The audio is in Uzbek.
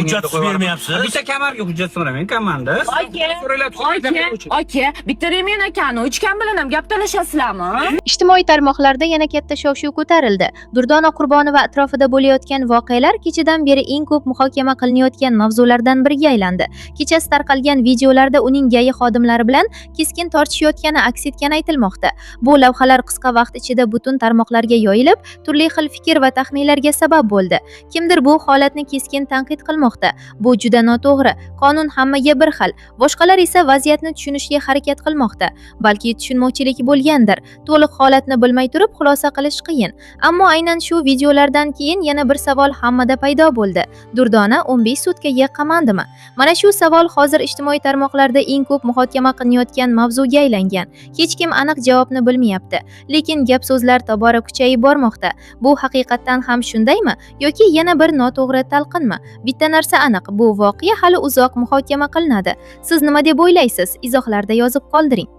Hujjatsiz bermayapsiz. Bitta kamarga hujjat so'ramang, komanda. Aka, bitta remen akani ichgan bilan ham gap talashasizlarmi? Ijtimoiy tarmoqlarda yana katta shov-shuv ko'tarildi. Durdona Qurbonova atrofida bo'layotgan voqealar kechadan beri eng ko'p muhokama qilinayotgan mavzulardan biriga aylandi. Kechasi tarqalgan videolarda uning GAI xodimlari bilan keskin tortishayotgani aks etgani aytilmoqda. Bu lavhalar qisqa vaqt ichida butun tarmoqlarga yoyilib, turli xil fikr va taxminlarga sabab bo'ldi. Kimdir bu holatni keskin tanqid qilmoqda. Bu juda noto'g'ri. Qonun hammaga bir xil. Boshqalar esa vaziyatni tushunishga harakat qilmoqda. Balki tushunmovchilik bo'lgandir. To'liq holatni bilmay turib xulosa qilish qiyin. Ammo aynan shu videolardan keyin yana bir savol hammada paydo bo'ldi. Durdona 15 sutkaga qamandimi? Mana shu savol hozir ijtimoiy tarmoqlarda eng ko'p muhokama qilinayotgan mavzuga aylangan. Hech kim aniq javobni bilmayapti. Lekin gap so'zlar tobora kuchayib bormoqda. Bu haqiqatdan ham shundaymi yoki yana bir noto'g'ri talqinmi? Bitta narsa aniq, bu voqea hali uzoq muhokama qilinadi. Siz nima deb o'ylaysiz? Izohlarda yozib qoldiring.